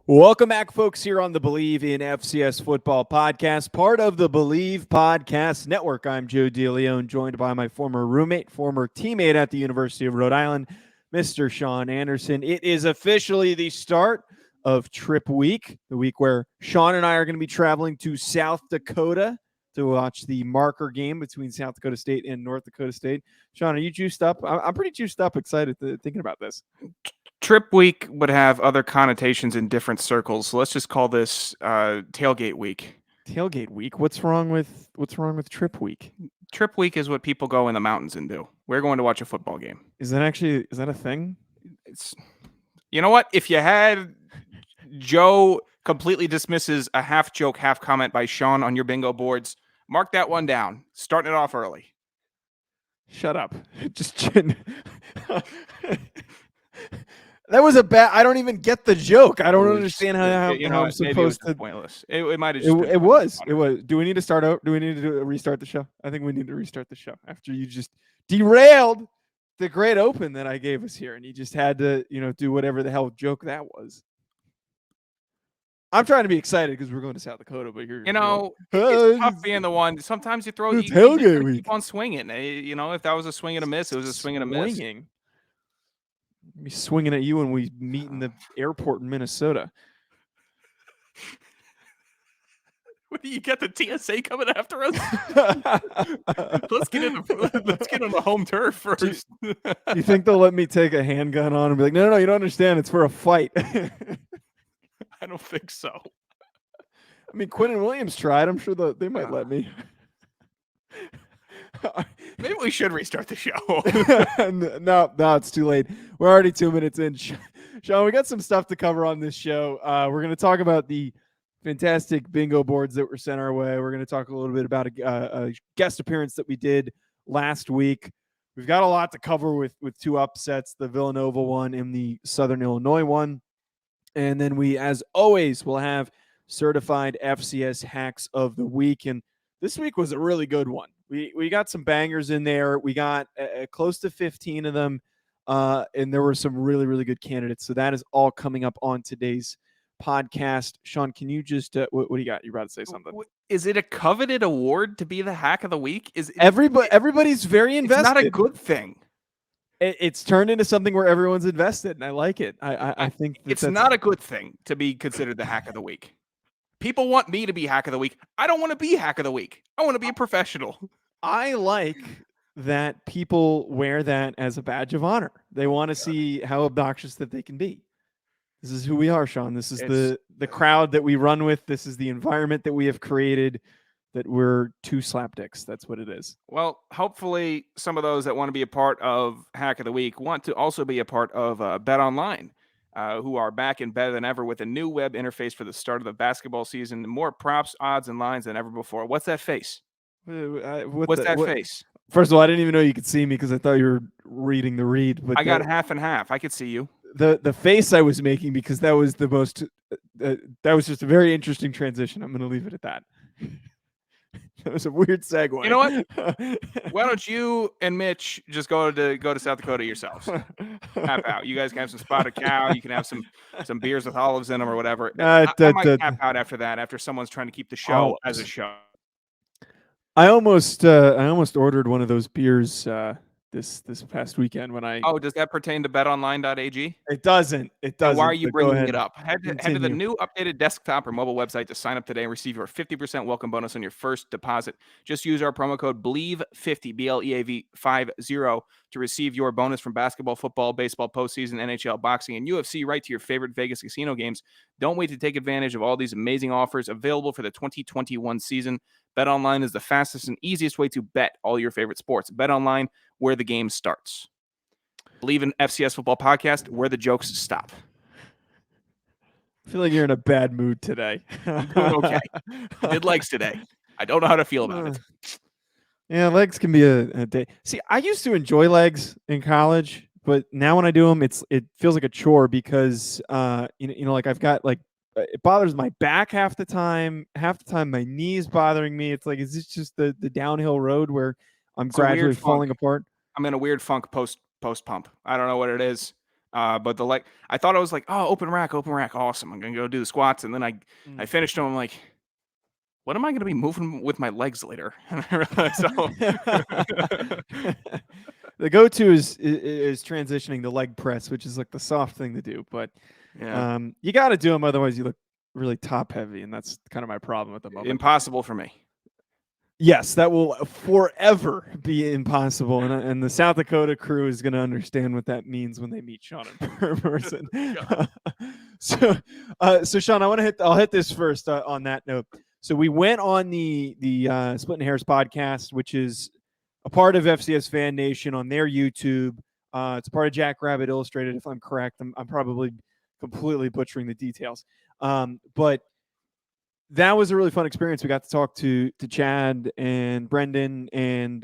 Welcome back, folks, here on the Believe in FCS Football Podcast, part of the Believe Podcast Network. I'm Joe DeLeone, joined by my former roommate, former teammate at the University of Rhode Island, Mr. Sean Anderson. It is officially the start of Trip Week, the week where Sean and I are going to be traveling to South Dakota to watch the marker game between South Dakota State and North Dakota State. Sean, are you juiced up? I'm pretty juiced up, excited thinking about this. Trip week would have other connotations in different circles, so let's just call this tailgate week. Tailgate week? What's wrong with Trip Week? Trip week is what people go in the mountains and do. We're going to watch a football game. Is that a thing? You know what? If you had Joe completely dismisses a half joke, half comment by Sean on your bingo boards, mark that one down. Starting it off early. Shut up. Just that was a bad. I don't even get the joke. I don't understand how I'm supposed to. Pointless. It might have. It was. Do we need to start out? Do we need to restart the show? I think we need to restart the show after you just derailed the great open that I gave us here, and you just had to, do whatever the hell joke that was. I'm trying to be excited because we're going to South Dakota, but you're, it's tough being the one. Sometimes you throw you keep on swinging. If that was a swing and a miss, it was a swing and a miss. Be swinging at you when we meet in the airport in Minnesota. What do you get? The TSA coming after us? Let's get on the home turf first. Do you think they'll let me take a handgun on and be like, no, you don't understand. It's for a fight. I don't think so. I mean, Quinn and Williams tried. I'm sure they might let me. Maybe we should restart the show. No, it's too late. We're already 2 minutes in. Sean, we got some stuff to cover on this show. We're going to talk about the fantastic bingo boards that were sent our way. We're going to talk a little bit about a guest appearance that we did last week. We've got a lot to cover with two upsets, the Villanova one and the Southern Illinois one. And then we, as always, will have certified FCS hacks of the week. And this week was a really good one. We got some bangers in there. We got close to 15 of them, and there were some really, really good candidates. So that is all coming up on today's podcast. Sean, can you just what do you got? You're about to say something. Is it a coveted award to be the hack of the week? Everybody's very invested. It's not a good thing. It's turned into something where everyone's invested, and I like it. I think it's not a good thing to be considered the hack of the week. People want me to be hack of the week. I don't want to be hack of the week. I want to be a professional. I like that people wear that as a badge of honor. They want to see how obnoxious that they can be. This is who we are, Sean. This is the crowd that we run with. This is the environment that we have created, that we're two slapdicks. That's what it is. Well, hopefully some of those that want to be a part of Hack of the Week want to also be a part of Bet Online. Who are back and better than ever with a new web interface for the start of the basketball season. More props, odds, and lines than ever before. What's that face? What's that face? First of all, I didn't even know you could see me because I thought you were reading the read. But I got half and half. I could see you. The face I was making, because that was the most. That was just a very interesting transition. I'm going to leave it at that. That was a weird segue. You know what? Why don't you and Mitch just go to South Dakota yourselves? Tap out. You guys can have some spotted cow. You can have some beers with olives in them or whatever. I might tap out after that. After someone's trying to keep the show as a show. I almost ordered one of those beers this past weekend when I. Oh, does that pertain to betonline.ag? It doesn't. Why are you bringing it up? Head to the new updated desktop or mobile website to sign up today and receive your 50% welcome bonus on your first deposit. Just use our promo code BLEAV50, BLEAV50, to receive your bonus from basketball, football, baseball, postseason, NHL, boxing, and UFC right to your favorite Vegas casino games. Don't wait to take advantage of all these amazing offers available for the 2021 season. BetOnline is the fastest and easiest way to bet all your favorite sports. BetOnline, where the game starts. Believe in FCS Football Podcast, where the jokes stop. I feel like you're in a bad mood today. I'm doing okay. I did legs today. I don't know how to feel about it. Yeah, legs can be a day. See, I used to enjoy legs in college, but now when I do them, it feels like a chore because like I've got like it bothers my back half the time. Half the time, my knees bothering me. It's like, is this just the downhill road where I'm gradually falling apart? I'm in a weird funk post pump. I don't know what it is. But I thought I was like, oh, open rack, awesome. I'm gonna go do the squats, and then I finished them. I'm like, what am I gonna be moving with my legs later? And I realized, the go-to is transitioning to leg press, which is like the soft thing to do. But you got to do them, otherwise you look really top heavy, and that's kind of my problem at the moment. Impossible for me. Yes, that will forever be impossible, and the South Dakota crew is going to understand what that means when they meet Sean in person. So Sean, I'll hit this first on that note. So we went on the Splitting Hairs podcast, which is a part of FCS Fan Nation on their YouTube. It's a part of Jackrabbit Illustrated, if I'm correct. I'm probably completely butchering the details, but that was a really fun experience. We got to talk to Chad and Brendan and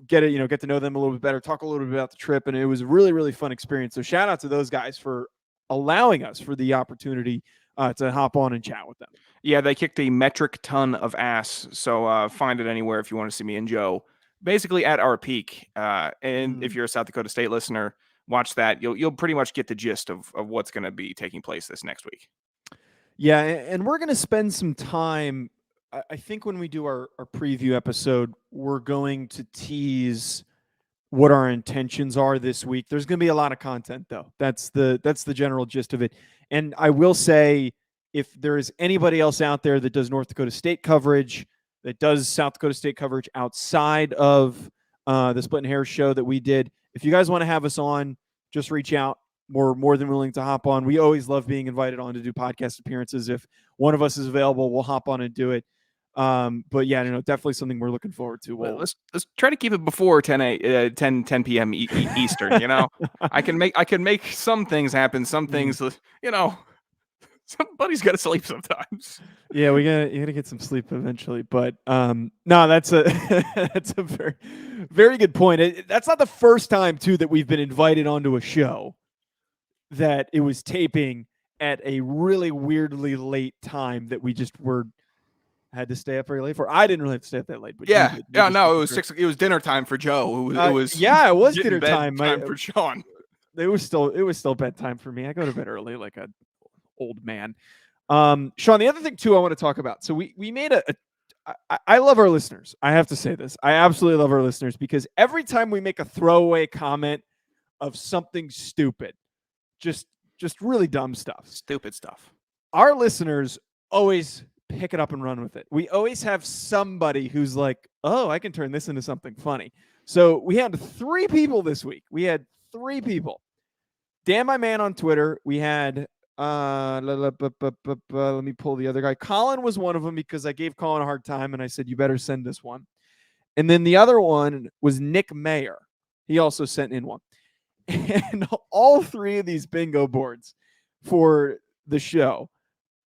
get to know them a little bit better, talk a little bit about the trip, and it was a really, really fun experience. So shout out to those guys for allowing us for the opportunity to hop on and chat with them. Yeah, they kicked a metric ton of ass. So find it anywhere if you want to see me and Joe, basically at our peak. And if you're a South Dakota State listener, watch that. You'll pretty much get the gist of what's going to be taking place this next week. Yeah, and we're going to spend some time, I think when we do our preview episode, we're going to tease what our intentions are this week. There's going to be a lot of content, though. That's the general gist of it. And I will say, if there is anybody else out there that does North Dakota State coverage, that does South Dakota State coverage outside of the Splitting Hairs show that we did, if you guys want to have us on, just reach out. We're more than willing to hop on. We always love being invited on to do podcast appearances. If one of us is available, we'll hop on and do it. But yeah, definitely something we're looking forward to. Well, let's try to keep it before 10 p.m. Eastern. I can make some things happen. Some things, somebody's got to sleep sometimes. Yeah, you gotta get some sleep eventually. But no, that's a that's a very, very good point. That's not the first time too that we've been invited onto a show that it was taping at a really weirdly late time that we just had to stay up very late for. I didn't really have to stay up that late, but it was dinner time for Joe. It was dinner time for Sean. It was still bedtime for me. I go to bed early like an old man. Sean, the other thing too I want to talk about. So we made I love our listeners. I have to say this. I absolutely love our listeners because every time we make a throwaway comment of something stupid, just really dumb stuff. Stupid stuff. Our listeners always pick it up and run with it. We always have somebody who's like, oh, I can turn this into something funny. So we had 3 people this week. We had 3 people. Dan, my man on Twitter. We had, let me pull the other guy. Colin was one of them because I gave Colin a hard time and I said, you better send this one. And then the other one was Nick Mayer. He also sent in one. And all 3 of these bingo boards for the show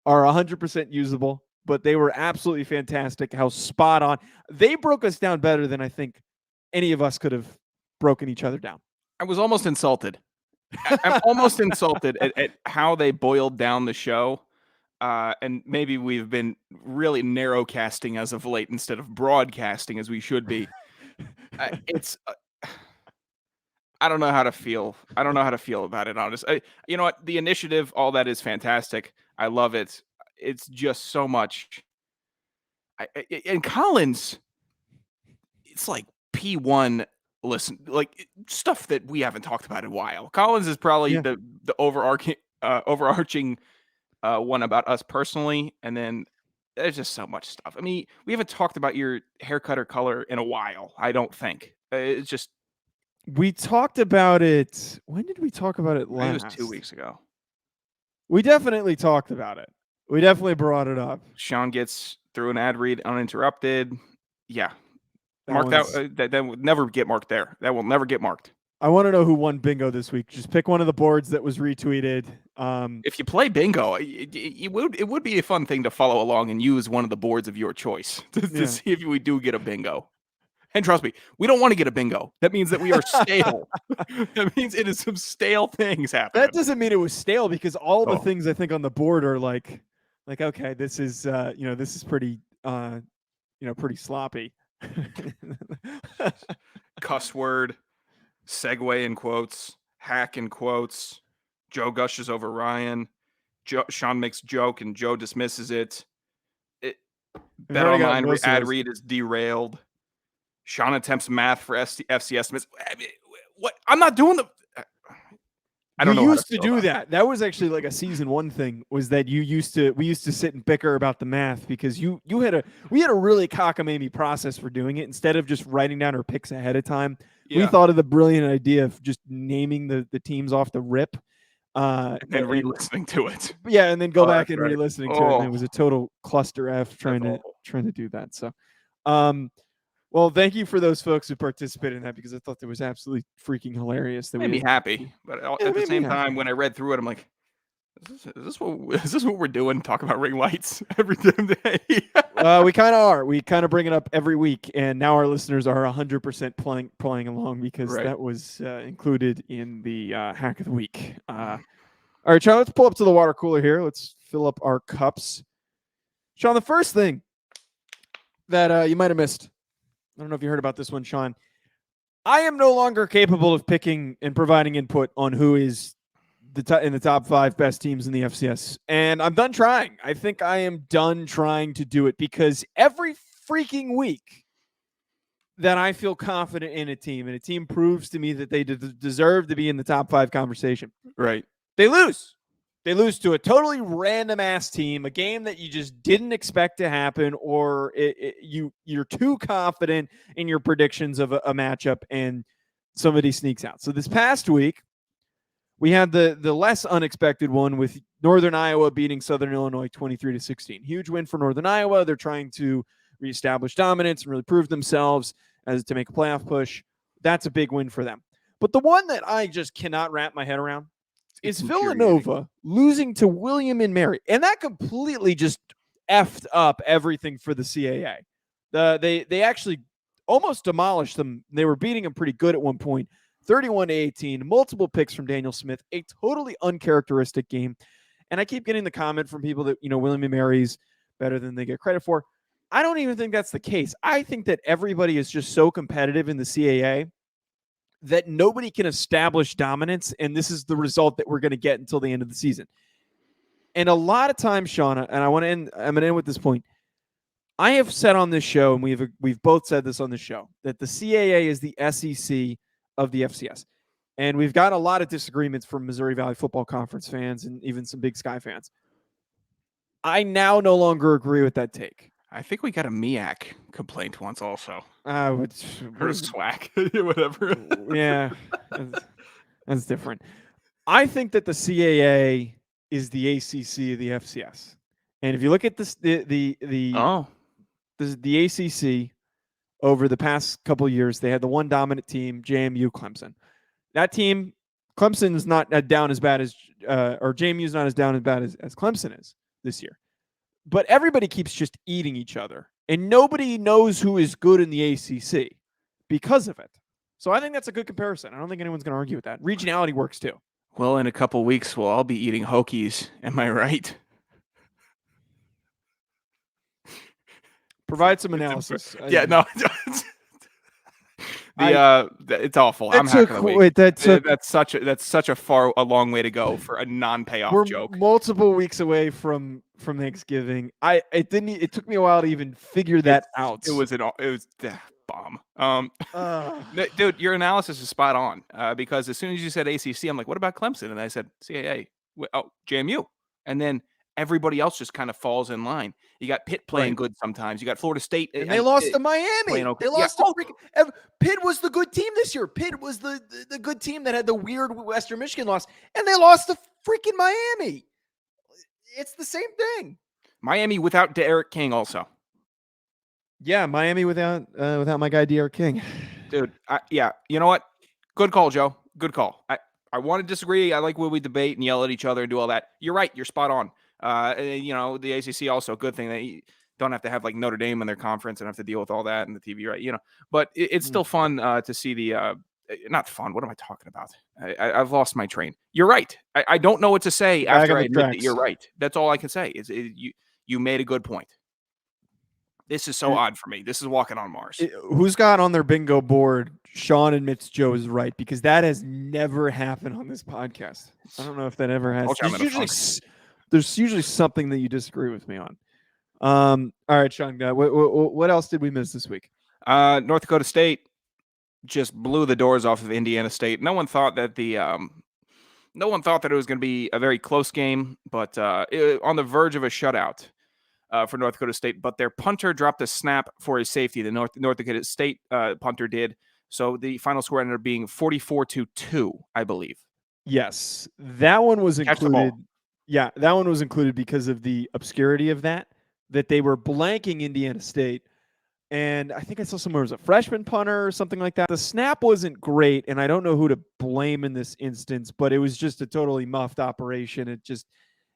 are 100% usable, but they were absolutely fantastic. How spot on. They broke us down better than I think any of us could have broken each other down. I was almost insulted. I'm almost insulted at how they boiled down the show. And maybe we've been really narrow casting as of late instead of broadcasting as we should be. I don't know how to feel. I don't know how to feel about it, honestly. You know what? The initiative, all that is fantastic. I love it. It's just so much. And Collins, it's like P1 listen, like stuff that we haven't talked about in a while. Collins is probably the overarching one about us personally. And then there's just so much stuff. I mean, we haven't talked about your haircut or color in a while, I don't think. It's just. We talked about it. When did we talk about it last? It was 2 weeks ago. We definitely talked about it. We definitely brought it up. Sean gets through an ad read uninterrupted. Yeah. Mark that would never get marked there. That will never get marked. I want to know who won bingo this week. Just pick one of the boards that was retweeted. If you play bingo, it would be a fun thing to follow along and use one of the boards of your choice to see if we do get a bingo. And trust me, we don't want to get a bingo. That means that we are stale. That means it is some stale things happening. That doesn't mean it was stale because all the things I think on the board are like okay, this is this is pretty pretty sloppy. Cuss word, segue in quotes, Hack in quotes. Joe gushes over Ryan. Sean makes a joke and Joe dismisses it. Bet online ad read is derailed. Sean attempts math for FCS. What? I'm not doing the. I don't know. You used to do that. That was actually like a season 1 thing. Was that we used to sit and bicker about the math because we had a really cockamamie process for doing it instead of just writing down our picks ahead of time. Yeah. We thought of the brilliant idea of just naming the teams off the rip. And re-listening to it. Yeah, and then go back and re-listening to it. And it was a total cluster F trying to do that. So, well, thank you for those folks who participated in that because I thought that was absolutely freaking hilarious. That made me happy, but at the same time, when I read through it, I'm like, is this what we're doing? Talk about ring lights every damn day. We kind of are. We kind of bring it up every week, and now our listeners are 100% playing along because that was included in the hack of the week. All right, Sean, let's pull up to the water cooler here. Let's fill up our cups. Sean, the first thing that you might have missed, I don't know if you heard about this one, Sean. I am no longer capable of picking and providing input on who is in the top 5 best teams in the FCS. And I'm done trying. I think I am done trying to do it because every freaking week that I feel confident in a team and a team proves to me that they deserve to be in the top 5 conversation. Right. They lose. They lose to a totally random ass team, a game that you just didn't expect to happen, or you're too confident in your predictions of a matchup and somebody sneaks out. So this past week, we had the less unexpected one with Northern Iowa beating Southern Illinois 23-16. Huge win for Northern Iowa. They're trying to reestablish dominance and really prove themselves as to make a playoff push. That's a big win for them. But the one that I just cannot wrap my head around is Villanova losing to Willaim and Mary. And that completely just effed up everything for the CAA. They actually almost demolished them. They were beating them pretty good at one point. 31-18, multiple picks from Daniel Smith, a totally uncharacteristic game. And I keep getting the comment from people that, Willaim and Mary's better than they get credit for. I don't even think that's the case. I think that everybody is just so competitive in the CAA that nobody can establish dominance, and this is the result that we're going to get until the end of the season. And a lot of times, Shauna, and I'm going to end with this point. I have said on this show, and we've both said this on the show, that the CAA is the SEC of the FCS. And we've got a lot of disagreements from Missouri Valley Football Conference fans and even some Big Sky fans. I now no longer agree with that take. I think we got a MEAC complaint once also. Or SWAC, whatever. Yeah, that's different. I think that the CAA is the ACC of the FCS. And if you look at this, the ACC over the past couple of years, they had the one dominant team, JMU Clemson. That team, Clemson is not down as bad as, or JMU is not as down as bad as Clemson is this year. But everybody keeps just eating each other. And nobody knows who is good in the ACC because of it. So I think that's a good comparison. I don't think anyone's going to argue with that. Regionality works too. Well, in a couple weeks, we'll all be eating Hokies. Am I right? Provide some analysis. It's awful. I'm hacking the week. That's such a long way to go for a non-payoff joke. Multiple weeks away from Thanksgiving. It took me a while to even figure that out. It was bomb. Dude, your analysis is spot on. Because as soon as you said ACC, I'm like, what about Clemson? And I said CAA. JMU, and then everybody else just kind of falls in line. You got Pitt playing good sometimes. You got Florida State. And they lost to Miami. They lost to Pitt was the good team this year. Pitt was the good team that had the weird Western Michigan loss. And they lost to freaking Miami. It's the same thing. Miami without Derek King also. Yeah, Miami without my guy Derek King. Dude, you know what? Good call, Joe. Good call. I want to disagree. I like when we debate and yell at each other and do all that. You're right. You're spot on. The ACC also a good thing that you don't have to have like Notre Dame in their conference and have to deal with all that and the TV, right? But it's still fun to see the not fun. What am I talking about? I've lost my train. You're right. I don't know what to say after I admit that you're right. That's all I can say is you made a good point. This is so odd for me. This is walking on Mars. Who's got on their bingo board? Sean admits Joe is right, because that has never happened on this podcast. I don't know if that ever has. There's usually something that you disagree with me on. All right, Sean, what else did we miss this week? North Dakota State just blew the doors off of Indiana State. No one thought that it was going to be a very close game, but on the verge of a shutout for North Dakota State. But their punter dropped a snap for a safety. The North Dakota State punter did. So the final score ended up being 44-2, I believe. Yes, that one was included. Yeah, that one was included because of the obscurity of that they were blanking Indiana State. And I think I saw somewhere it was a freshman punter or something like that. The snap wasn't great, and I don't know who to blame in this instance, but it was just a totally muffed operation.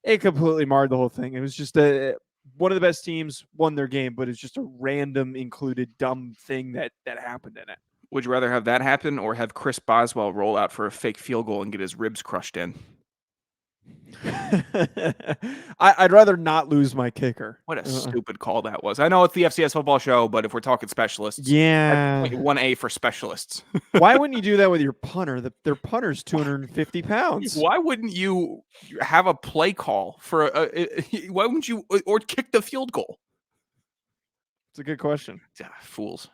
It completely marred the whole thing. It was just one of the best teams won their game, but it's just a random included dumb thing that happened in it. Would you rather have that happen or have Chris Boswell roll out for a fake field goal and get his ribs crushed in? I'd rather not lose my kicker. What a stupid call that was. I know it's the FCS football show, but if we're talking specialists, yeah, 1A for specialists. Why wouldn't you do that with your punter? Their punter's 250 pounds. Why wouldn't you have a play call for why wouldn't you or kick the field goal? It's a good question. Fools.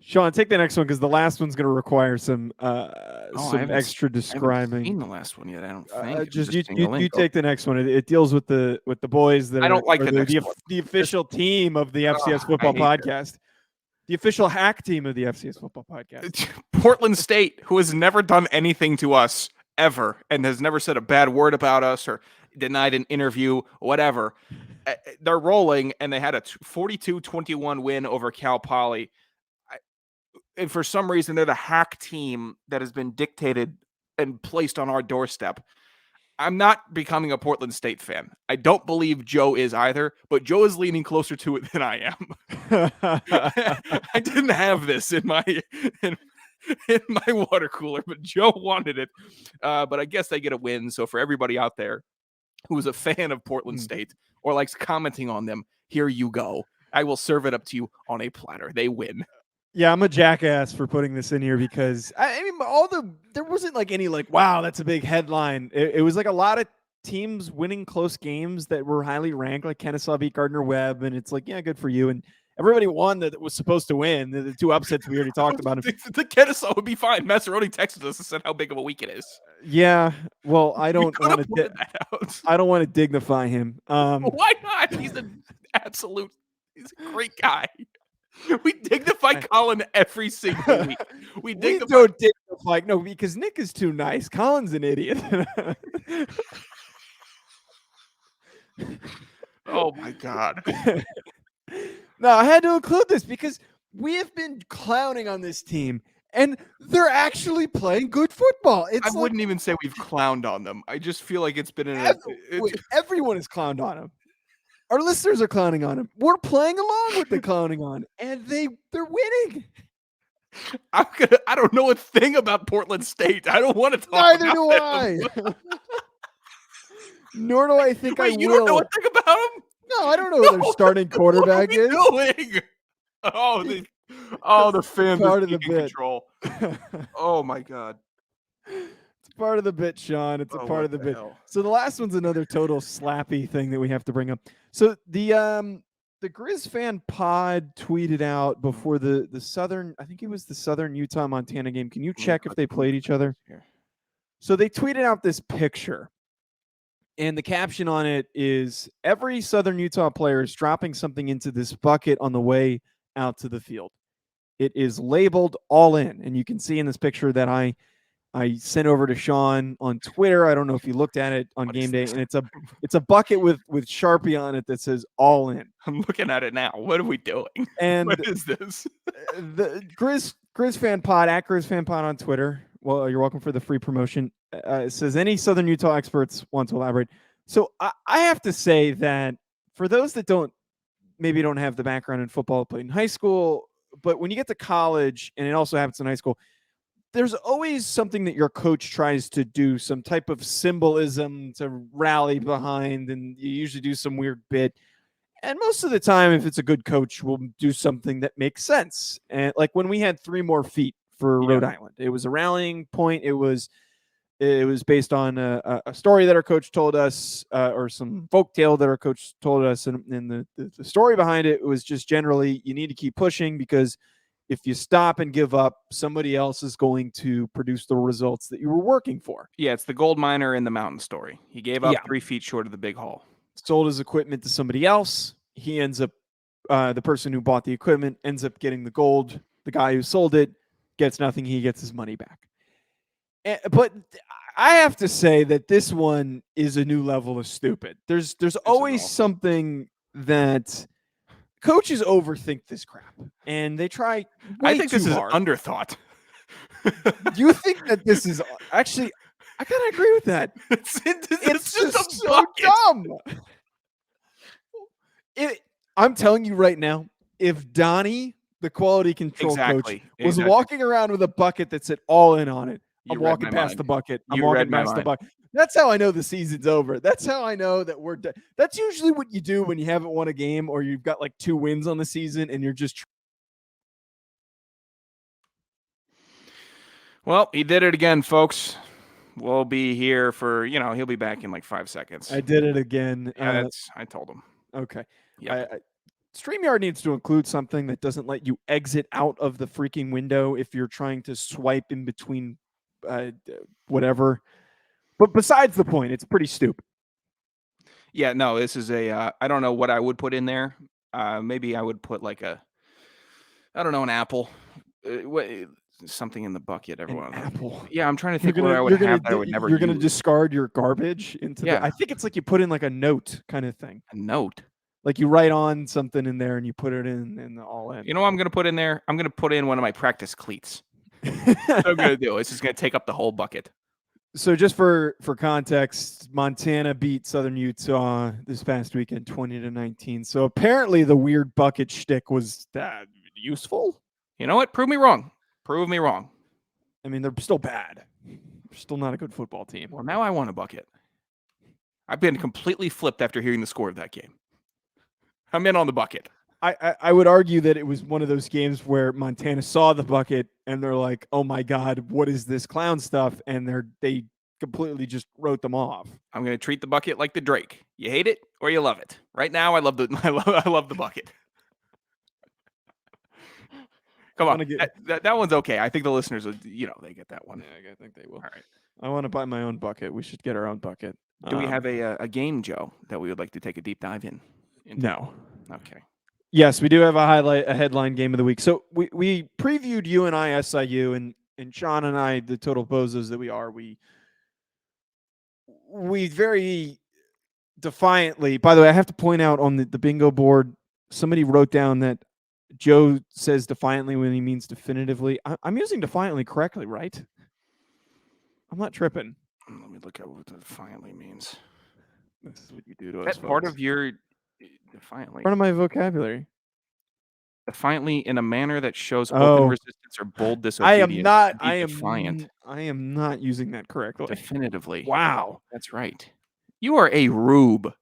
Sean, take the next one because the last one's going to require some extra describing. I haven't seen the last one yet. I don't think. You take the next one. It deals with the boys that I don't like the official team of the FCS Football Podcast. The official hack team of the FCS Football Podcast. Portland State, who has never done anything to us ever and has never said a bad word about us or denied an interview, whatever. They're rolling, and they had a 42-21 win over Cal Poly. And for some reason, they're the hack team that has been dictated and placed on our doorstep. I'm not becoming a Portland State fan. I don't believe Joe is either, but Joe is leaning closer to it than I am. I didn't have this in my water cooler, but Joe wanted it. But I guess they get a win. So for everybody out there who is a fan of Portland State or likes commenting on them, here you go. I will serve it up to you on a platter. They win. Yeah, I'm a jackass for putting this in here because I mean, there wasn't like any wow, that's a big headline. It was like a lot of teams winning close games that were highly ranked, like Kennesaw beat Gardner-Webb, and it's like, yeah, good for you. And everybody won that was supposed to win. The two upsets we already talked about. The Kennesaw would be fine. Massaroni texted us and said how big of a week it is. Yeah, well, I don't want to dignify him. Why not? He's a great guy. We dignify Colin every single week. We don't dignify. No, because Nick is too nice. Colin's an idiot. Oh, my God. No, I had to include this because we have been clowning on this team, and they're actually playing good football. I wouldn't even say we've clowned on them. I just feel like it's been everyone has clowned on them. Our listeners are clowning on him. We're playing along with the clowning on, and they're winning. I don't know a thing about Portland State. I don't want to talk. Neither do I. Nor do I think I will. You don't know a thing about them? No, I don't know who their starting quarterback is. Doing? The fans part of the bit. Control. Oh my God. It's part of the bit, Sean. It's a part of the bit. Hell? So the last one's another total slappy thing that we have to bring up. So the Grizz fan pod tweeted out before the Southern, I think it was the Southern Utah Montana game. Can you check if they played each other? So they tweeted out this picture, and the caption on it is, every Southern Utah player is dropping something into this bucket on the way out to the field. It is labeled all in, and you can see in this picture that I sent over to Sean on Twitter. I don't know if you looked at it on game day, and it's a bucket with Sharpie on it that says all in. I'm looking at it now. What are we doing? And what is this? The Grizz fan pod at Grizz fan pod on Twitter. Well, you're welcome for the free promotion. It says any Southern Utah experts want to elaborate. So I have to say that for those that don't have the background in football, played in high school, but when you get to college, and it also happens in high school, there's always something that your coach tries to do, some type of symbolism to rally behind, and you usually do some weird bit. And most of the time, if it's a good coach, we'll do something that makes sense. And like when we had 3 more feet for Rhode Island, it was a rallying point. It was based on a story that our coach told us, or some folktale that our coach told us. And the story behind it was just generally, you need to keep pushing, because if you stop and give up, somebody else is going to produce the results that you were working for. Yeah, it's the gold miner in the mountain story. He gave up 3 feet short of the big haul. Sold his equipment to somebody else. He ends up, the person who bought the equipment ends up getting the gold. The guy who sold it gets nothing. He gets his money back. But I have to say that this one is a new level of stupid. There's always something that coaches overthink this crap, and they try. I think this hard. is underthought. Do you think that this is actually? I kind of agree with that. It's just so dumb. I'm telling you right now, if Donnie, the quality control coach, was walking around with a bucket that said all in on it, I'm walking past the bucket. I'm walking past the bucket. That's how I know the season's over. That's how I know that we're done. That's usually what you do when you haven't won a game, or you've got like 2 wins on the season and you're just. Well, he did it again, folks. We'll be here for, he'll be back in like 5 seconds. I did it again. Yeah, I told him. Okay. Yeah. StreamYard needs to include something that doesn't let you exit out of the freaking window if you're trying to swipe in between whatever. But besides the point, it's pretty stupid. Yeah, no, this is I don't know what I would put in there. Maybe I would put like an apple. Something in the bucket. Everyone. An apple. Yeah, I'm trying to think what I would have that I would never use. You're going to discard your garbage into I think it's like you put in like a note kind of thing. A note? Like you write on something in there and you put it in the all in. You know what I'm going to put in there? I'm going to put in one of my practice cleats. That's what I'm going to do. It's just going to take up the whole bucket. So just for context, Montana beat Southern Utah this past weekend 20-19. So apparently the weird bucket shtick was that useful. You know what? Prove me wrong. Prove me wrong. I mean, they're still bad. They're still not a good football team. Well, now I want a bucket. I've been completely flipped after hearing the score of that game. I'm in on the bucket. I would argue that it was one of those games where Montana saw the bucket and they're like, "Oh my God, what is this clown stuff?" And they completely just wrote them off. I'm going to treat the bucket like the Drake. You hate it or you love it. Right now, I love the bucket. Come on, that one's okay. I think the listeners will, they get that one. Yeah, I think they will. All right. I want to buy my own bucket. We should get our own bucket. Do we have a game, Joe, that we would like to take a deep dive in? No. Okay. Yes, we do have a headline game of the week. So we previewed UNI SIU, and Sean and I, the total bozos that we are, we very defiantly. By the way, I have to point out on the bingo board, somebody wrote down that Joe says defiantly when he means definitively. I'm using defiantly correctly, right? I'm not tripping. Let me look at what defiantly means. This is what you do to us. That's part of your defiantly. Part of my vocabulary. Defiantly in a manner that shows open resistance or bold disobedience. I am not using that correctly. Definitively. Wow. That's right. You are a rube.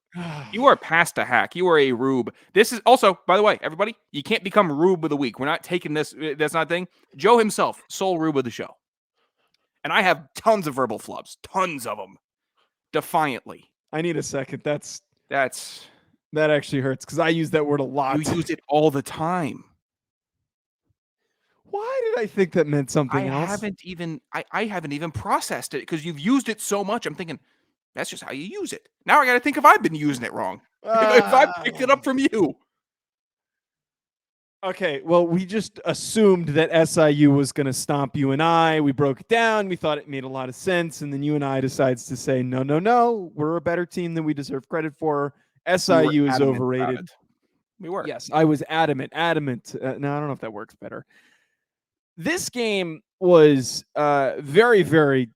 You are past a hack. You are a rube. This is also, by the way, everybody, you can't become rube of the week. We're not taking this. That's not a thing. Joe himself, sole rube of the show. And I have tons of verbal flubs. Tons of them. Defiantly. I need a second. That actually hurts because I use that word a lot. You use it all the time. Why did I think that meant something else? I haven't even processed it because you've used it so much. I'm thinking, that's just how you use it. Now I got to think if I've been using it wrong. If I picked it up from you. Okay, well, we just assumed that SIU was going to stomp UNI. We broke it down. We thought it made a lot of sense. And then UNI decides to say, no, we're a better team than we deserve credit for. SIU is overrated. We were. Yes, I was adamant. No, I don't know if that works better. This game was very, very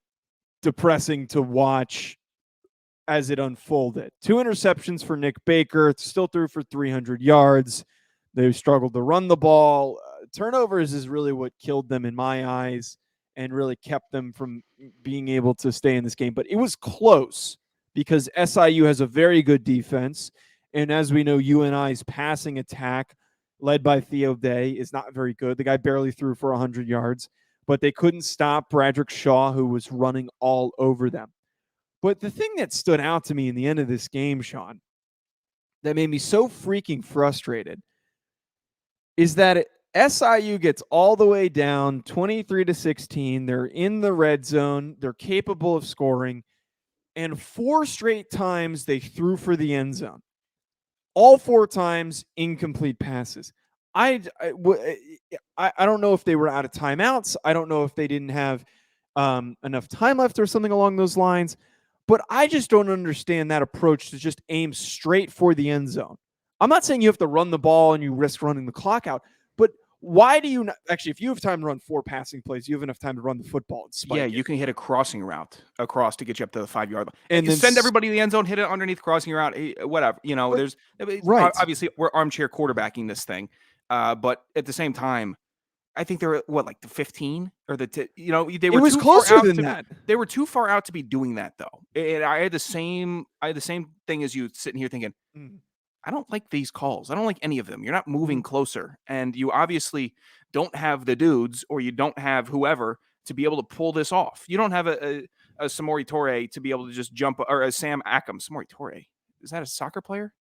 depressing to watch as it unfolded. 2 interceptions for Nick Baker, still threw for 300 yards. They struggled to run the ball. Turnovers is really what killed them in my eyes and really kept them from being able to stay in this game. But it was close because SIU has a very good defense. And as we know, UNI's passing attack, led by Theo Day, is not very good. The guy barely threw for 100 yards, but they couldn't stop Bradrick Shaw, who was running all over them. But the thing that stood out to me in the end of this game, Sean, that made me so freaking frustrated is that SIU gets all the way down 23-16. They're in the red zone. They're capable of scoring. And 4 straight times they threw for the end zone. All 4 times incomplete passes. I don't know if they were out of timeouts. I don't know if they didn't have enough time left or something along those lines. But I just don't understand that approach to just aim straight for the end zone. I'm not saying you have to run the ball and you risk running the clock out, but why do you not? Actually, if you have time to run 4 passing plays, you have enough time to run the football and spike you can hit a crossing route across to get you up to the 5-yard line. And then send everybody to the end zone, hit it underneath crossing route, whatever. There's right. Obviously, we're armchair quarterbacking this thing, but at the same time, I think they were like the 15 or they were. It was closer than that. They were too far out to be doing that though. And I had the same thing as you sitting here thinking, I don't like these calls. I don't like any of them. You're not moving closer, and you obviously don't have the dudes, or you don't have whoever to be able to pull this off. You don't have a Samori Torre to be able to just jump, or a Sam Ackham. Samori Torre, is that a soccer player?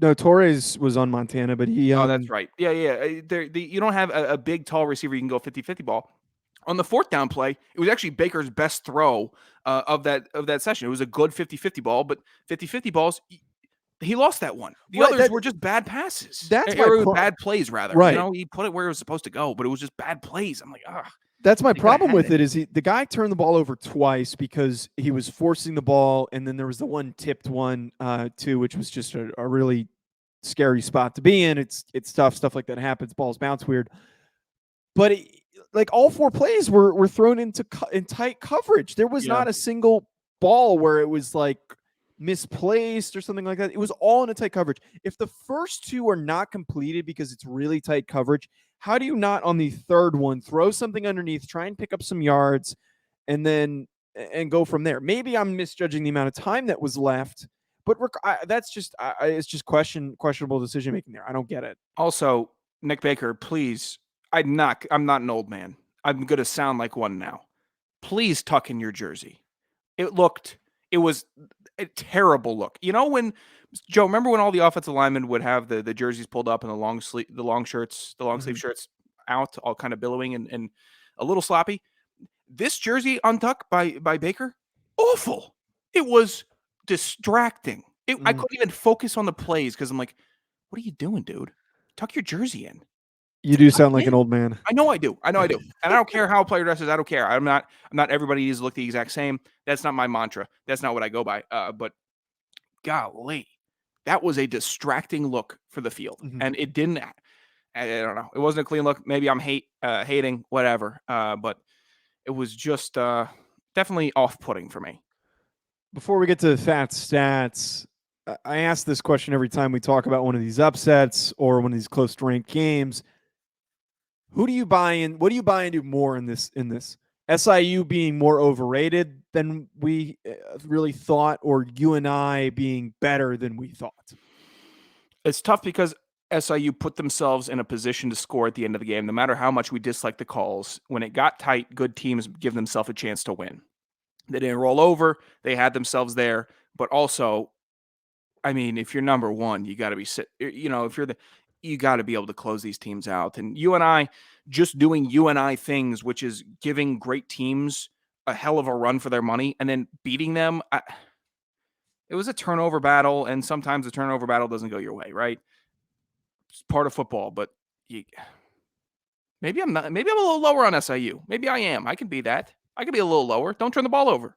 No, Torres was on Montana, but he. Oh, that's right. Yeah. You don't have a big, tall receiver you can go 50-50 ball. On the 4th down play, it was actually Baker's best throw of that session. It was a good 50-50 ball, but 50-50 balls, he lost that one. The others were just bad passes. That's bad plays, rather. Right. He put it where it was supposed to go, but it was just bad plays. I'm like, That's my problem with it. Is the guy turned the ball over twice because he was forcing the ball, and then there was the one tipped one too, which was just a really scary spot to be in. It's tough. Stuff like that happens. Balls bounce weird. But all 4 plays were thrown in tight coverage. There was not a single ball where it was like misplaced or something like that. It was all in a tight coverage. If the first 2 are not completed because it's really tight coverage, how do you not on the 3rd one throw something underneath, try and pick up some yards, and go from there? Maybe I'm misjudging the amount of time that was left, but that's just it's just questionable decision making there. I don't get it. Also, Nick Baker, please. I'm not an old man. I'm gonna sound like one now. Please tuck in your jersey. It was a terrible look. When Joe, remember when all the offensive linemen would have the jerseys pulled up and the long sleeve shirts out, all kind of billowing and a little sloppy? This jersey untucked by Baker, awful. It was distracting. I couldn't even focus on the plays because I'm like, what are you doing, dude? Tuck your jersey in. You do sound like an old man. I know I do. And I don't care how a player dresses. I don't care. I'm not everybody needs to look the exact same. That's not my mantra. That's not what I go by. But golly, that was a distracting look for the field. And it didn't, I don't know. It wasn't a clean look. Maybe I'm hating, whatever. But it was just definitely off-putting for me. Before we get to fat stats, I ask this question every time we talk about one of these upsets or one of these close ranked games. Who do you buy in? What do you buy into more in this? SIU being more overrated than we really thought, or UNI being better than we thought? It's tough because SIU put themselves in a position to score at the end of the game. No matter how much we dislike the calls, when it got tight, good teams give themselves a chance to win. They didn't roll over. They had themselves there. But also, I mean, if you're number one, you got to be you got to be able to close these teams out. And UNI just doing UNI things, which is giving great teams a hell of a run for their money and then beating them. It was a turnover battle, and sometimes the turnover battle doesn't go your way, right? It's part of football, but maybe I'm a little lower on SIU. Maybe I am. I can be that. I can be a little lower. Don't turn the ball over.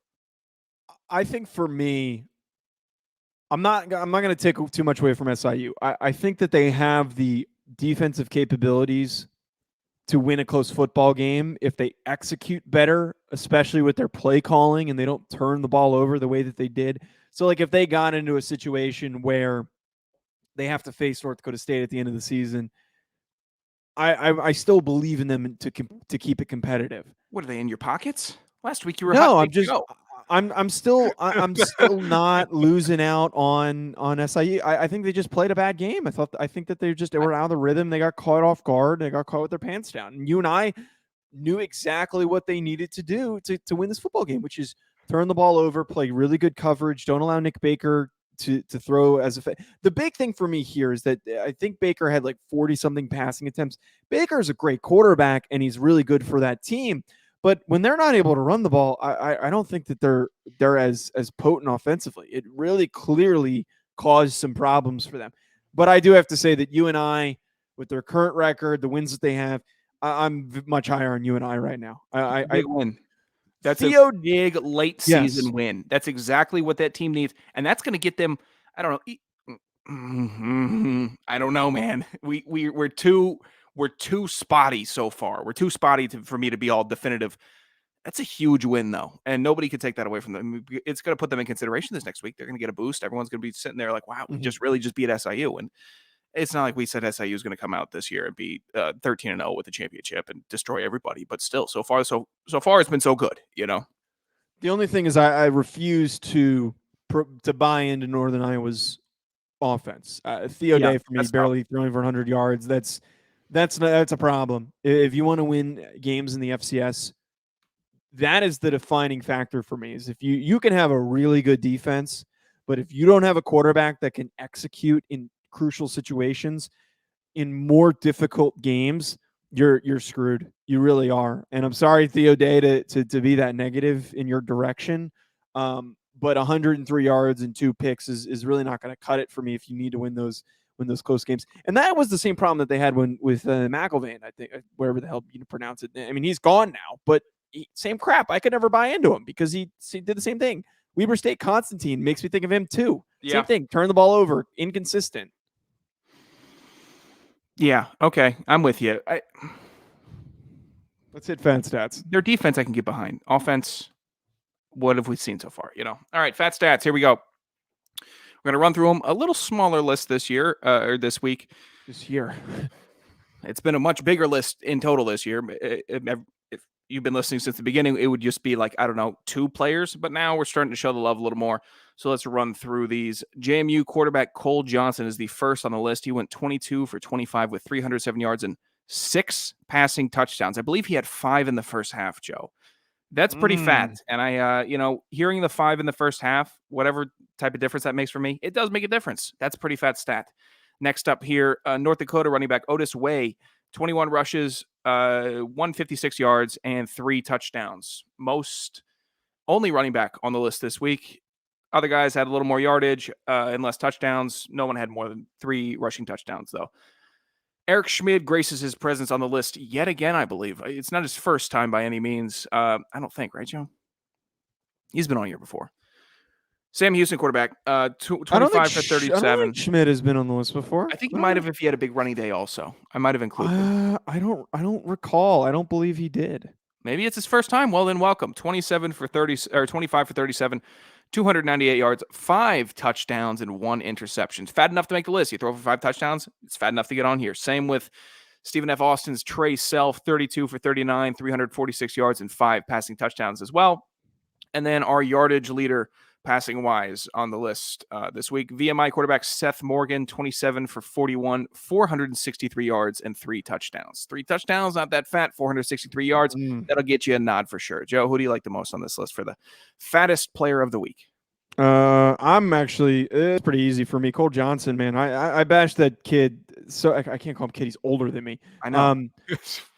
I think for me, I'm not going to take too much away from SIU. I think that they have the defensive capabilities to win a close football game if they execute better, especially with their play calling, and they don't turn the ball over the way that they did. So, like, if they got into a situation where they have to face North Dakota State at the end of the season, I still believe in them to keep it competitive. What are they in your pockets? Last week you were no. I'm still not losing out on SIU. I think they just played a bad game. I think that they were out of the rhythm. They got caught off guard. They got caught with their pants down. And you and I knew exactly what they needed to do to win this football game, which is turn the ball over, play really good coverage, don't allow Nick Baker to throw as a the big thing for me here is that I think Baker had like 40 something passing attempts. Baker is a great quarterback and he's really good for that team. But when they're not able to run the ball, I don't think that they're as potent offensively. It really clearly caused some problems for them. But I do have to say that you and I, with their current record, the wins that they have, I'm much higher on you and I right now. Big win. That's Theo, a big late season win. That's exactly what that team needs, and that's going to get them. I don't know. I don't know, man. We're too spotty so far. We're too spotty for me to be all definitive. That's a huge win, though, and nobody could take that away from them. It's going to put them in consideration this next week. They're going to get a boost. Everyone's going to be sitting there like, "Wow, we just beat SIU." And it's not like we said SIU is going to come out this year and be 13-0 with the championship and destroy everybody. But still, so far, it's been so good, you know. The only thing is I refuse to buy into Northern Iowa's offense. Theo Day for me barely throwing for 100 yards. That's a problem. If you want to win games in the FCS, that is the defining factor for me. Is if you can have a really good defense, but if you don't have a quarterback that can execute in crucial situations in more difficult games, you're screwed. You really are. And I'm sorry, Theo Day, to be that negative in your direction. But 103 yards and 2 picks is really not going to cut it for me if you need to win those close games. And that was the same problem that they had with McElvain, I think, wherever the hell you pronounce it. I mean, he's gone now, but same crap. I could never buy into him because he did the same thing. Weber State Constantine makes me think of him too. Yeah. Same thing. Turn the ball over. Inconsistent. Yeah. Okay. I'm with you. Let's hit fan stats. Their defense I can get behind. Offense, what have we seen so far? You know. All right. Fat stats. Here we go. We're going to run through them. A little smaller list this year or this week. This year. It's been a much bigger list in total this year. If you've been listening since the beginning, it would just be like, I don't know, 2 players. But now we're starting to show the love a little more. So let's run through these. JMU quarterback Cole Johnson is the first on the list. He went 22 for 25 with 307 yards and 6 passing touchdowns. I believe he had 5 in the first half, Joe. That's pretty fat. And I, hearing the 5 in the first half, whatever type of difference that makes for me, it does make a difference. That's a pretty fat stat. Next up here, North Dakota running back Otis Way, 21 rushes, 156 yards, and 3 touchdowns. Only running back on the list this week. Other guys had a little more yardage and less touchdowns. No one had more than 3 rushing touchdowns, though. Eric Schmid graces his presence on the list yet again, I believe. It's not his first time by any means. I don't think, right, Joe? He's been on here before. Sam Houston, quarterback, 25 for 37. I don't think Schmid has been on the list before. I think he might have if he had a big running day also. I might have included him. I don't recall. I don't believe he did. Maybe it's his first time. Well, then welcome. 25 for 37, 298 yards, 5 touchdowns, and 1 interception. Fat enough to make the list. You throw for 5 touchdowns, it's fat enough to get on here. Same with Stephen F. Austin's Trey Self, 32 for 39, 346 yards, and 5 passing touchdowns as well. And then our yardage leader, passing wise, on the list this week, VMI quarterback Seth Morgan, 27 for 41, 463 yards, and 3 touchdowns. 3 touchdowns, not that fat, 463 yards. That'll get you a nod for sure. Joe, who do you like the most on this list for the fattest player of the week? It's pretty easy for me. Cole Johnson, man. I bashed that kid. So I can't call him kid. He's older than me. I know.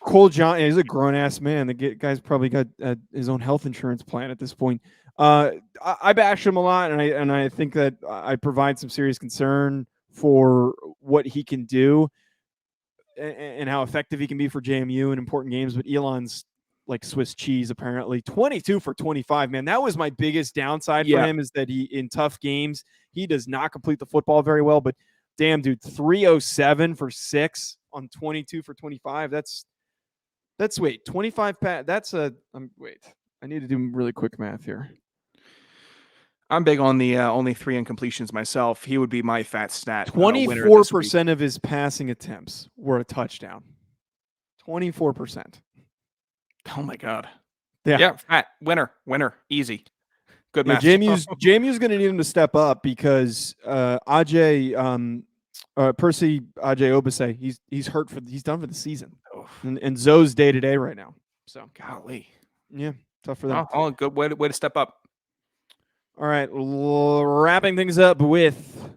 Cole Johnson, he's a grown ass man. The guy's probably got his own health insurance plan at this point. I bash him a lot, and I think that I provide some serious concern for what he can do and how effective he can be for JMU in important games. But Elon's like Swiss cheese, apparently. 22 for 25, man. That was my biggest downside for him, is that he, in tough games, he does not complete the football very well. But damn, dude, 307 for 6 on 22 for 25. That's 25 that's wait. I need to do really quick math here. I'm big on the only 3 incompletions myself. He would be my fat stat. 24% of his passing attempts were a touchdown. 24%. Oh my God. Yeah. Fat. Winner. Easy. Good Yeah, match. JMU's going to need him to step up because Percy Ajay Obase, he's hurt he's done for the season, and Zoe's day to day right now. So golly, yeah, tough for them. Oh, good way to step up. All right, wrapping things up with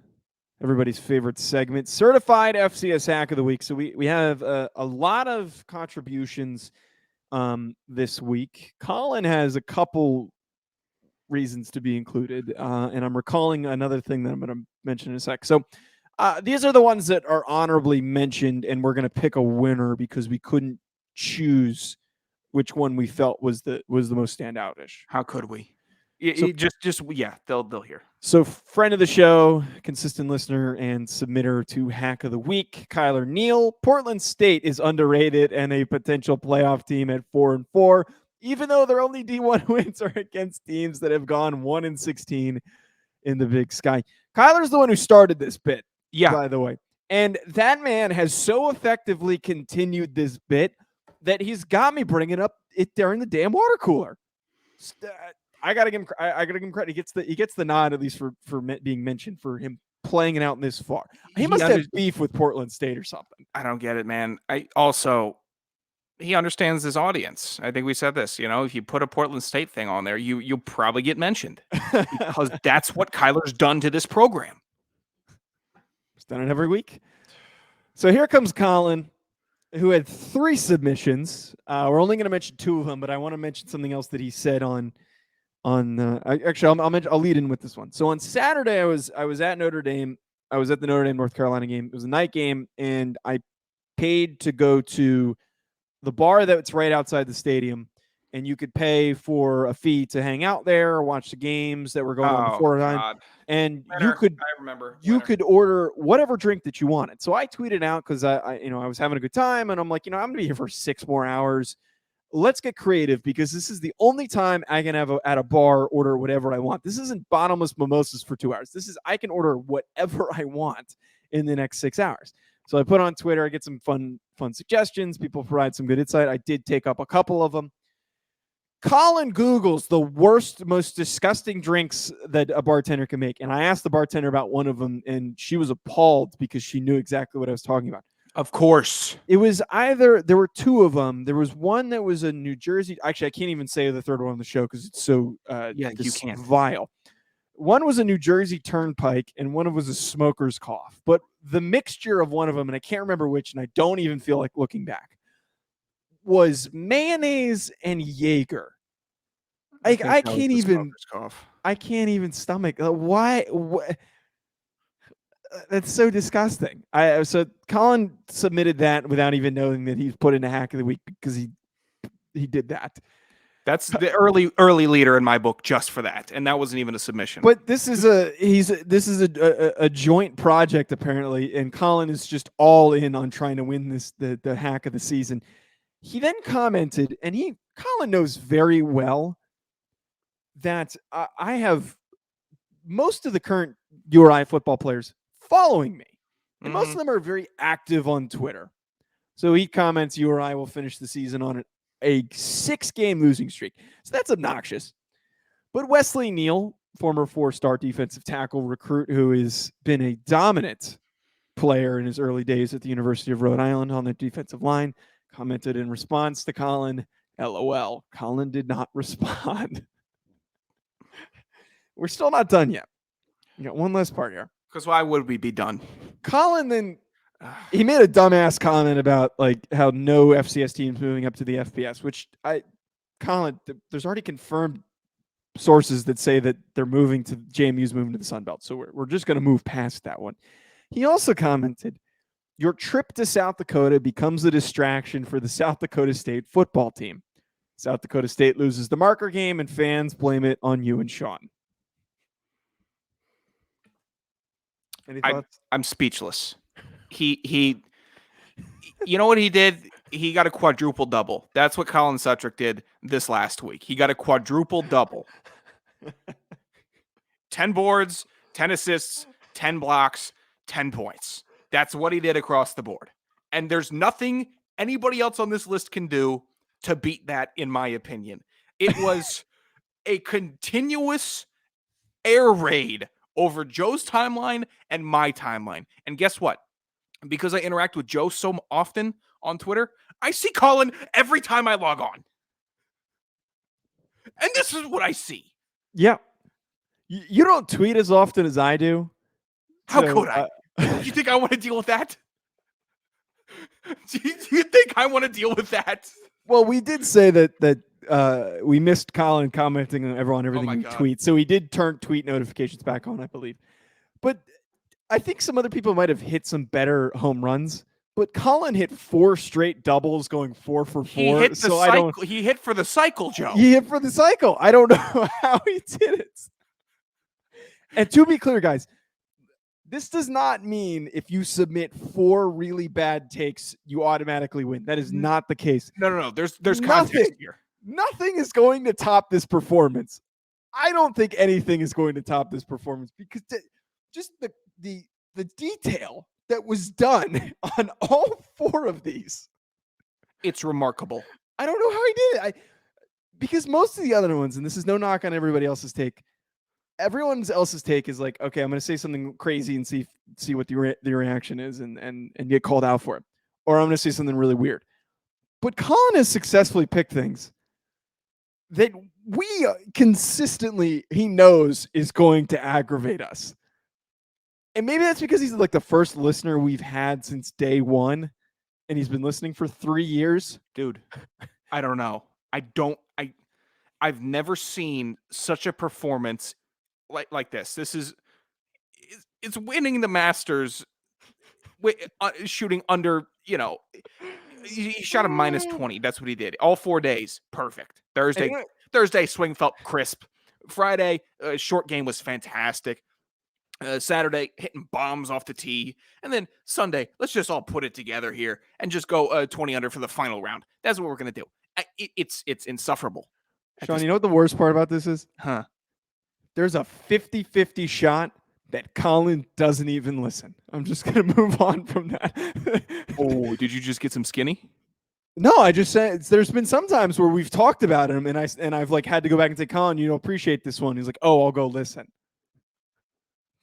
everybody's favorite segment, Certified FCS Hack of the Week. So we have a lot of contributions this week. Colin has a couple reasons to be included, and I'm recalling another thing that I'm going to mention in a sec. So these are the ones that are honorably mentioned, and we're going to pick a winner because we couldn't choose which one we felt was the most standoutish. How could we? They'll hear. So, friend of the show, consistent listener, and submitter to Hack of the Week, Kyler Neal. Portland State is underrated and a potential playoff team at 4-4, even though their only D1 wins are against teams that have gone 1-16 in the Big Sky. Kyler's the one who started this bit, by the way. And that man has so effectively continued this bit that he's got me bringing up it during the damn water cooler. I gotta give him credit. He gets the nod, at least for being mentioned, for him playing it out this far. He must have beef with Portland State or something. I don't get it, man. He understands his audience. I think we said this. If you put a Portland State thing on there, you'll probably get mentioned because that's what Kyler's done to this program. He's done it every week. So here comes Colin, who had 3 submissions. We're only going to mention 2 of them, but I want to mention something else that he said on. I'll lead in with this one. So on Saturday, I was at Notre Dame. I was at the Notre Dame North Carolina game. It was a night game, and I paid to go to the bar that's right outside the stadium, and you could pay for a fee to hang out there or watch the games that were going on beforehand. And you could order whatever drink that you wanted. So I tweeted out because I was having a good time, and I'm like, I'm gonna be here for 6 more hours. Let's get creative because this is the only time I can have at a bar order whatever I want. This isn't bottomless mimosas for 2 hours. This is I can order whatever I want in the next 6 hours. So I put on Twitter, I get some fun suggestions. People provide some good insight. I did take up a couple of them. Colin Googles the worst, most disgusting drinks that a bartender can make. And I asked the bartender about one of them, and she was appalled because she knew exactly what I was talking about. Of course. It was there were 2 of them. There was one that was a New Jersey. Actually, I can't even say the third one on the show because it's so you can't. vile. One was a New Jersey Turnpike, and one was a smoker's cough. But the mixture of one of them, and I can't remember which, and I don't even feel like looking back, was mayonnaise and Jaeger. I can't even stomach. Why? That's so disgusting. So Colin submitted that without even knowing that he's put in a Hack of the Week because he did that. That's the early leader in my book just for that, and that wasn't even a submission. But this is a joint project apparently, and Colin is just all in on trying to win the Hack of the season. He then commented, and Colin knows very well that I have most of the current URI football players following me, and most of them are very active on Twitter. So he comments URI will finish the season on a 6-game losing streak. So that's obnoxious. But Wesley Neal, former 4-star defensive tackle recruit who has been a dominant player in his early days at the University of Rhode Island on the defensive line, commented in response to Colin, LOL. Colin did not respond. We're still not done yet. We got one last part here. Because why would we be done? Colin then he made a dumbass comment about how no FCS teams moving up to the FBS, which Colin, there's already confirmed sources that say that JMU's moving to the Sun Belt. So we're just going to move past that one. He also commented, your trip to South Dakota becomes a distraction for the South Dakota State football team. South Dakota State loses the marker game and fans blame it on you and Sean. Any thoughts? I'm speechless. He you know what he did? He got a quadruple double. That's what Colin Sutrick did this last week. He got a quadruple double. 10 boards, 10 assists, 10 blocks, 10 points. That's what he did across the board. And there's nothing anybody else on this list can do to beat that, in my opinion. It was a continuous air raid over Joe's timeline and my timeline. And guess what? Because I interact with Joe so often on Twitter, I see Colin every time I log on. And this is what I see. Yeah. You don't tweet as often as I do. How could I? You think I want to deal with that? Do you think I want to deal with that? Well, we did say that we missed Colin commenting on everything we tweet. So we did turn tweet notifications back on, I believe. But I think some other people might have hit some better home runs. But Colin hit 4 straight doubles going 4 for 4. He hit for the cycle, Joe. He hit for the cycle. I don't know how he did it. And to be clear, guys, this does not mean if you submit 4 really bad takes, you automatically win. That is not the case. No. There's context here. Nothing is going to top this performance. I don't think anything is going to top this performance because just the detail that was done on all 4 of these. It's remarkable. I don't know how he did it. Because most of the other ones, and this is no knock on everybody else's take, everyone else's take is like, okay, I'm going to say something crazy and see what the reaction is and get called out for it. Or I'm going to say something really weird. But Colin has successfully picked things that we consistently, he knows is going to aggravate us. And maybe that's because he's like the first listener we've had since day one. And he's been listening for 3 years. Dude, I don't know. I've never seen such a performance like this. It's winning the Masters, shooting under, he shot a -20. That's what he did. All 4 days. Perfect. Thursday swing felt crisp. Friday, short game was fantastic. Saturday, hitting bombs off the tee. And then Sunday, let's just all put it together here and just go 20 under for the final round. That's what we're going to do. It's insufferable. Sean, you know what the worst part about this is? Huh? There's a 50-50 shot that Colin doesn't even listen. I'm just going to move on from that. Oh, did you just get some skinny? No, I just said there's been some times where we've talked about him and I've like had to go back and say, Colin, you don't appreciate this one. He's like, oh, I'll go listen.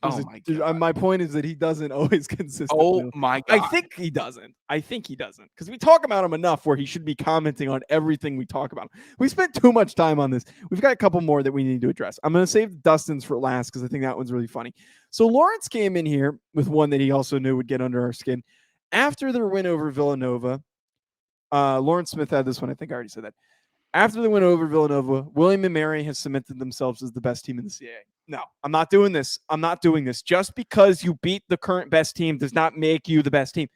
Oh my God. My point is that he doesn't always consistently. Oh my God. I think he doesn't because we talk about him enough where he should be commenting on everything we talk about. We spent too much time on this. We've got a couple more that we need to address. I'm going to save Dustin's for last because I think that one's really funny. So Lawrence came in here with one that he also knew would get under our skin. After their win over Villanova, Lawrence Smith had this one. I think I already said that. After they went over Villanova, Willaim and Mary has cemented themselves as the best team in the CAA. No, I'm not doing this. I'm not doing this. Just because you beat the current best team does not make you the best team.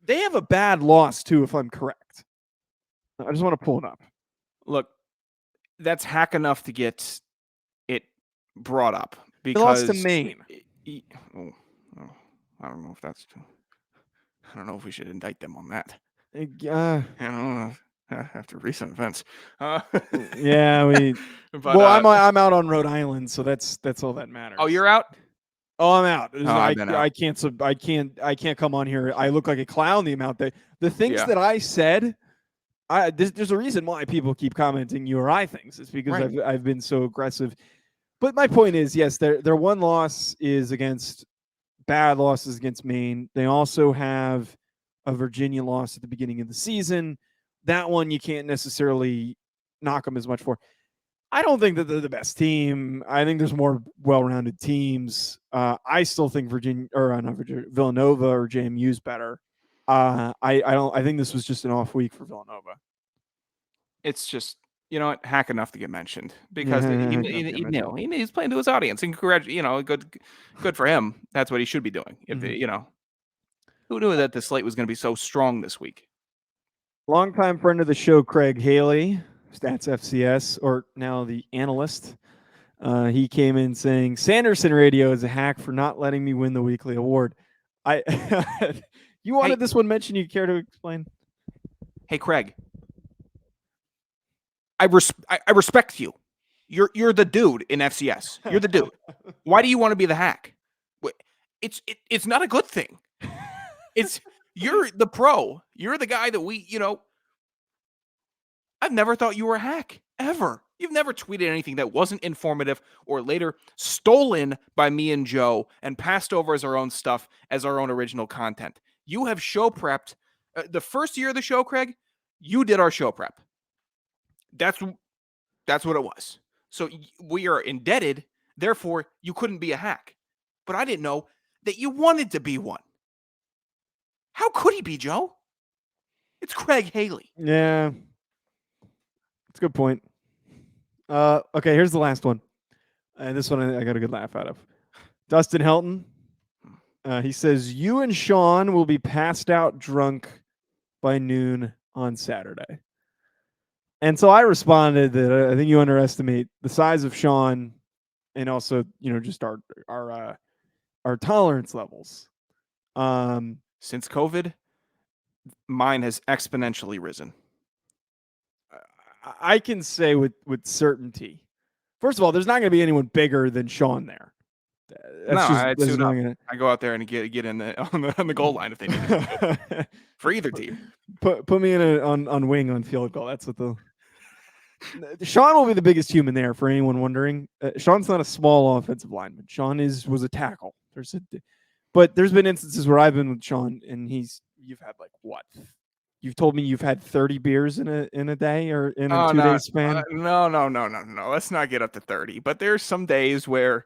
They have a bad loss, too, if I'm correct. I just want to pull it up. Look, that's hack enough to get it brought up. Because they lost to Maine. I don't know if that's true. I don't know if we should indict them on that. I don't know. After recent events, yeah, but, I'm out on Rhode Island, so that's all that matters. Oh, you're out? Oh, I'm out. Out. I can't come on here. I look like a clown. The amount the things that I said, there's a reason why people keep commenting you or I things. It's because right. I've been so aggressive. But my point is, yes, their one loss is against bad losses against Maine. They also have a Virginia loss at the beginning of the season. That one you can't necessarily knock them as much for. I don't think that they're the best team. I think there's more well-rounded teams. I still think Villanova or JMU is better. I think this was just an off week for Villanova. It's just, hack enough to get mentioned because he's playing to his audience and good for him. That's what he should be doing. If who knew that the slate was going to be so strong this week? Longtime friend of the show, Craig Haley, Stats FCS, or now the analyst. He came in saying, Sanderson Radio is a hack for not letting me win the weekly award. You wanted this one mentioned. You care to explain? Hey, Craig. I respect you. You're the dude in FCS. You're the dude. Why do you want to be the hack? It's not a good thing. You're the pro. You're the guy that I've never thought you were a hack, ever. You've never tweeted anything that wasn't informative or later stolen by me and Joe and passed over as our own stuff, as our own original content. You have show prepped. The first year of the show, Craig, you did our show prep. That's what it was. So we are indebted. Therefore, you couldn't be a hack. But I didn't know that you wanted to be one. How could he be, Joe? It's Craig Haley. Yeah. That's a good point. Okay, here's the last one. And this one I got a good laugh out of. Dustin Helton. He says, you and Sean will be passed out drunk by noon on Saturday. And so I responded that I think you underestimate the size of Sean and also, just our tolerance levels. Since COVID, mine has exponentially risen. I can say with certainty. First of all, there's not going to be anyone bigger than Sean there. I go out there and get in on the goal line if they need to. For either team. Put me in on wing on field goal. That's what Sean will be the biggest human there for anyone wondering. Sean's not a small offensive lineman. Sean was a tackle. But there's been instances where I've been with Sean and you've had like what? You've told me you've had 30 beers in a day or in a 2-day span. No. Let's not get up to 30. But there's some days where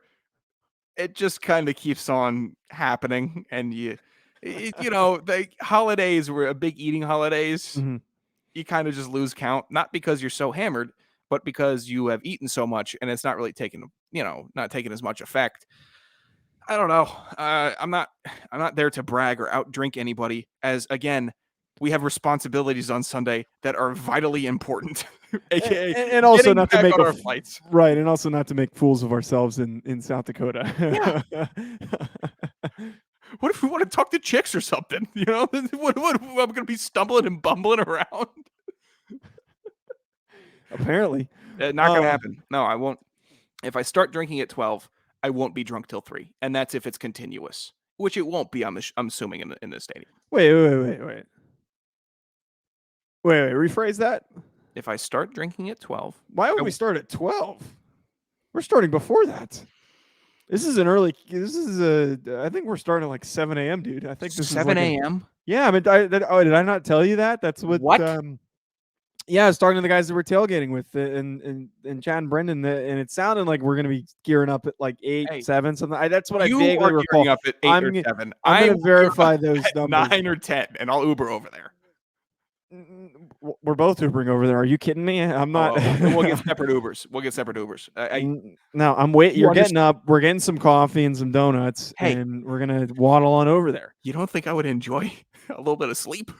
it just kind of keeps on happening, and the holidays were big eating holidays. Mm-hmm. You kind of just lose count, not because you're so hammered, but because you have eaten so much and it's not really taking as much effect. I don't know. I'm not there to brag or outdrink anybody, as again, we have responsibilities on Sunday that are vitally important. AKA and also not to make our flights. Right, and also not to make fools of ourselves in South Dakota. Yeah. What if we want to talk to chicks or something? What I'm going to be stumbling and bumbling around? Apparently. Not going to happen. No, I won't. If I start drinking at 12, I won't be drunk till 3. And that's if it's continuous, which it won't be, I'm assuming, in the stadium. Wait. Rephrase that. If I start drinking at 12. Why would we start at 12? We're starting before that. I think we're starting at like 7 a.m., dude. I think this 7 is a.m.? Yeah, I mean, did I not tell you that? That's what? Yeah, I was talking to the guys that we're tailgating with, and Chad and Brendan, and it sounded like we're going to be gearing up at like 8, 7, something. That's what I vaguely recall. Gearing up at 8 or 7. I'm going to verify those numbers. 9 or 10, and I'll Uber over there. We're both Ubering over there. Are you kidding me? I'm not. We'll get separate Ubers. No, I'm waiting. You're getting up. We're getting some coffee and some donuts, and we're gonna waddle on over there. You don't think I would enjoy a little bit of sleep?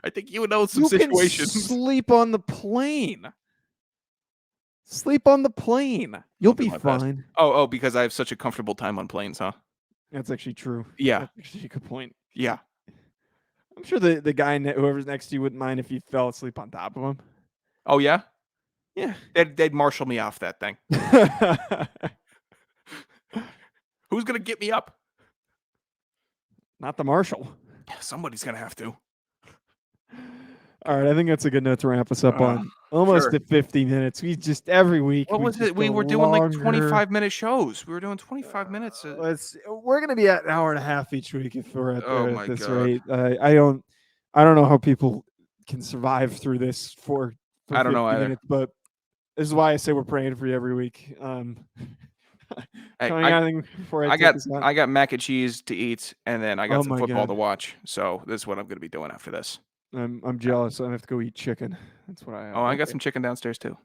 I think you would know some situations. Can sleep on the plane. Sleep on the plane. You'll be fine. Oh, because I have such a comfortable time on planes, huh? That's actually true. Yeah, that's actually a good point. Yeah. I'm sure the guy, whoever's next to you, wouldn't mind if you fell asleep on top of him. Oh, yeah? Yeah. They'd marshal me off that thing. Who's going to get me up? Not the marshal. Somebody's going to have to. All right, I think that's a good note to wrap us up on. Almost at 50 minutes. We just every week. What was it? We were doing like 25-minute shows. We were doing 25 minutes. We're gonna be at an hour and a half each week if we're at, at this rate. I don't know how people can survive through this for I don't know either. Minutes, but this is why I say we're praying for you every week. I got mac and cheese to eat, and then I got some football to watch. So this is what I'm going to be doing after this. I'm jealous. I have to go eat chicken. That's what I have. Oh, I got some chicken downstairs too.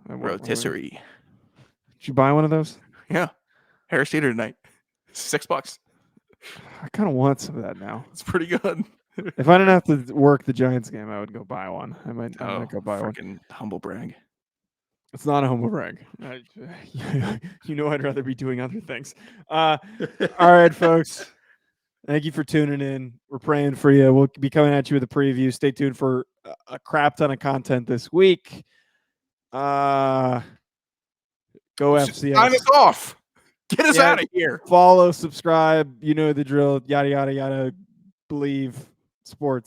Rotisserie. Did you buy one of those? Yeah. Harris Theater tonight. $6. I kind of want some of that now. It's pretty good. If I didn't have to work the Giants game, I would go buy one. I might go buy one. Humble brag. It's not a humble brag. I'd rather be doing other things. All right, folks. Thank you for tuning in. We're praying for you. We'll be coming at you with a preview. Stay tuned for a crap ton of content this week. Go FCS. Sign us off. Get us out of here. Follow, subscribe. You know the drill. Yada, yada, yada. Believe sports.